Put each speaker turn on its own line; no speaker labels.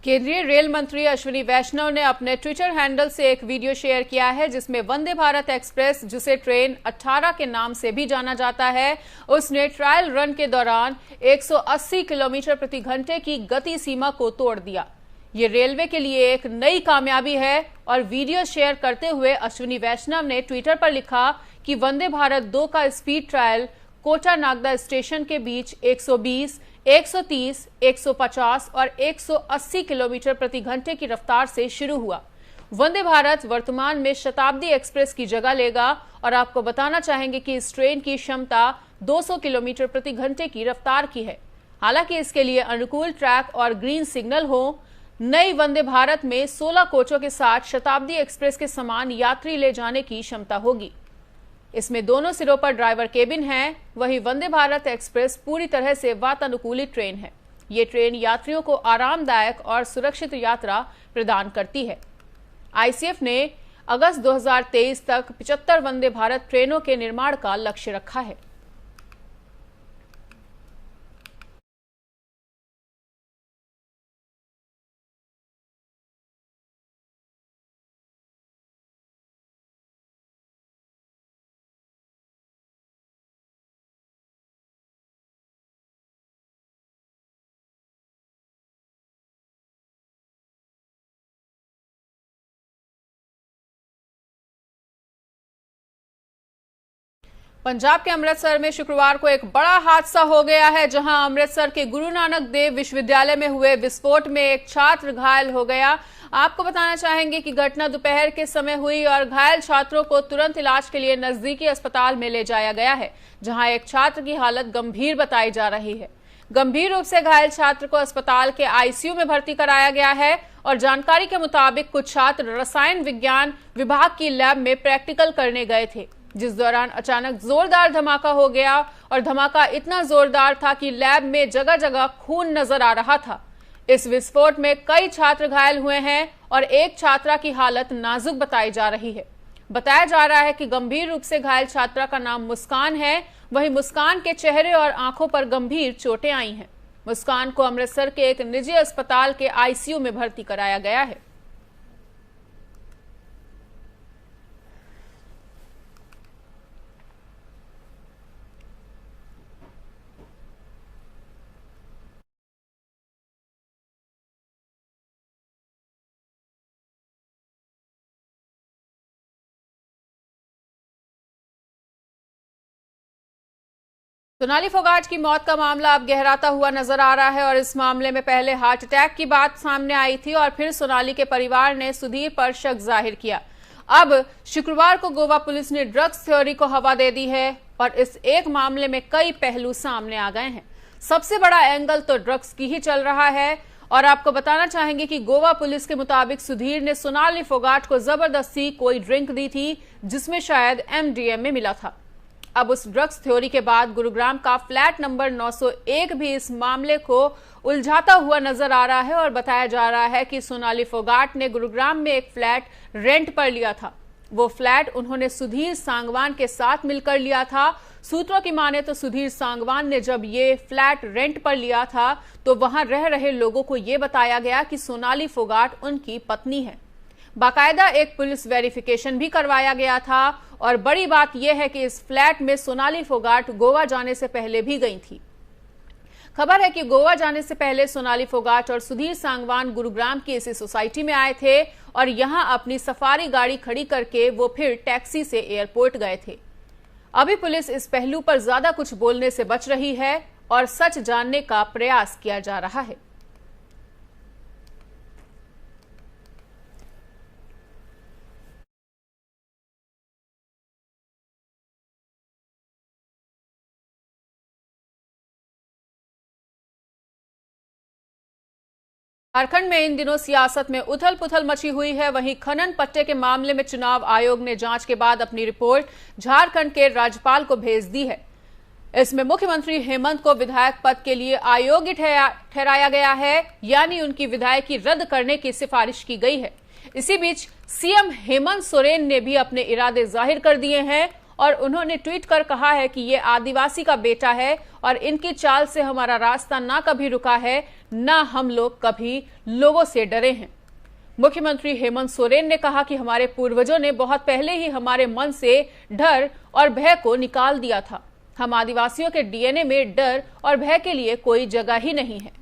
केंद्रीय रेल मंत्री अश्विनी वैष्णव ने अपने ट्विटर हैंडल से एक वीडियो शेयर किया है जिसमें वंदे भारत एक्सप्रेस, जिसे ट्रेन 18 के नाम से भी जाना जाता है, उसने ट्रायल रन के दौरान 180 किलोमीटर प्रति घंटे की गति सीमा को तोड़ दिया। ये रेलवे के लिए एक नई कामयाबी है और वीडियो शेयर करते हुए अश्विनी वैष्णव ने ट्विटर पर लिखा कि वंदे भारत 2 का speed trial Kota Nagda station के बीच 120, 130, 150 और 180 किलोमीटर प्रति घंटे की रफ्तार से शुरू हुआ। वंदे भारत वर्तमान में शताब्दी एक्सप्रेस की जगह लेगा और आपको बताना चाहेंगे कि इस ट्रेन की क्षमता 200 किलोमीटर प्रति घंटे की रफ्तार की है। हालांकि इसके लिए अनुकूल ट्रैक और ग्रीन सिग्नल हो। नई वंदे भारत में 16 कोचों के साथ शताब्दी एक्सप्रेस के समान यात्री ले जाने की क्षमता होगी। इसमें दोनों सिरों पर ड्राइवर केबिन है। वहीं वंदे भारत एक्सप्रेस पूरी तरह से वातानुकूलित ट्रेन है। ये ट्रेन यात्रियों को आरामदायक और सुरक्षित यात्रा प्रदान करती है। आईसीएफ ने अगस्त 2023 तक 75 वंदे भारत ट्रेनों के निर्माण का लक्ष्य रखा है। पंजाब के अमृतसर में शुक्रवार को एक बड़ा हादसा हो गया है, जहां अमृतसर के गुरु नानक देव विश्वविद्यालय में हुए विस्फोट में एक छात्र घायल हो गया। आपको बताना चाहेंगे कि घटना दोपहर के समय हुई और घायल छात्रों को तुरंत इलाज के लिए नजदीकी अस्पताल में ले जाया गया है, जहां एक छात्र की हालत गंभीर बताई जा रही है। गंभीर रूप से घायल छात्र को अस्पताल के आईसीयू में भर्ती कराया गया है और जानकारी के मुताबिक कुछ छात्र रसायन विज्ञान विभाग की लैब में प्रैक्टिकल करने गए थे, जिस दौरान अचानक जोरदार धमाका हो गया और धमाका इतना जोरदार था कि लैब में जगह जगह खून नजर आ रहा था। इस विस्फोट में कई छात्र घायल हुए हैं और एक छात्रा की हालत नाजुक बताई जा रही है। बताया जा रहा है कि गंभीर रूप से घायल छात्रा का नाम मुस्कान है। वहीं मुस्कान के चेहरे और आंखों पर गंभीर चोटें आई हैं। मुस्कान को अमृतसर के एक निजी अस्पताल के आईसीयू में भर्ती कराया गया है। सोनाली फोगाट की मौत का मामला अब गहराता हुआ नजर आ रहा है और इस मामले में पहले हार्ट अटैक की बात सामने आई थी और फिर सोनाली के परिवार ने सुधीर पर शक जाहिर किया। अब शुक्रवार को गोवा पुलिस ने ड्रग्स थ्योरी को हवा दे दी है और इस एक मामले में कई पहलू सामने आ गए हैं। सबसे बड़ा एंगल तो ड्रग्स की ही चल रहा है और आपको बताना चाहेंगे कि गोवा पुलिस के मुताबिक सुधीर ने सोनाली फोगाट को जबरदस्ती कोई ड्रिंक दी थी, जिसमें शायद एमडीएमए मिला था। अब उस ड्रग्स थ्योरी के बाद गुरुग्राम का फ्लैट नंबर 901 भी इस मामले को उलझाता हुआ नजर आ रहा है और बताया जा रहा है कि सोनाली फोगाट ने गुरुग्राम में एक फ्लैट रेंट पर लिया था। वो फ्लैट उन्होंने सुधीर सांगवान के साथ मिलकर लिया था। सूत्रों की माने तो सुधीर सांगवान ने जब ये फ्लैट रेंट पर लिया था तो वहां रह रहे लोगों को ये बताया गया कि सोनाली फोगाट उनकी पत्नी है। बाकायदा एक पुलिस वेरिफिकेशन भी करवाया गया था और बड़ी बात यह है कि इस फ्लैट में सोनाली फोगाट गोवा जाने से पहले भी गई थी। खबर है कि गोवा जाने से पहले सोनाली फोगाट और सुधीर सांगवान गुरुग्राम की इसी सोसाइटी में आए थे और यहां अपनी सफारी गाड़ी खड़ी करके वो फिर टैक्सी से एयरपोर्ट गए थे। अभी पुलिस इस पहलू पर ज्यादा कुछ बोलने से बच रही है और सच जानने का प्रयास किया जा रहा है। झारखंड में इन दिनों सियासत में उथल पुथल मची हुई है। वहीं खनन पट्टे के मामले में चुनाव आयोग ने जांच के बाद अपनी रिपोर्ट झारखंड के राज्यपाल को भेज दी है। इसमें मुख्यमंत्री हेमंत को विधायक पद के लिए अयोग्य ठहराया गया है, यानी उनकी विधायकी रद्द करने की सिफारिश की गई है। इसी बीच सीएम हेमंत सोरेन ने भी अपने इरादे जाहिर कर दिए हैं और उन्होंने ट्वीट कर कहा है कि ये आदिवासी का बेटा है और इनकी चाल से हमारा रास्ता ना कभी रुका है, ना हम लोग कभी लोगों से डरे हैं। मुख्यमंत्री हेमंत सोरेन ने कहा कि हमारे पूर्वजों ने बहुत पहले ही हमारे मन से डर और भय को निकाल दिया था। हम आदिवासियों के डीएनए में डर और भय के लिए कोई जगह ही नहीं है।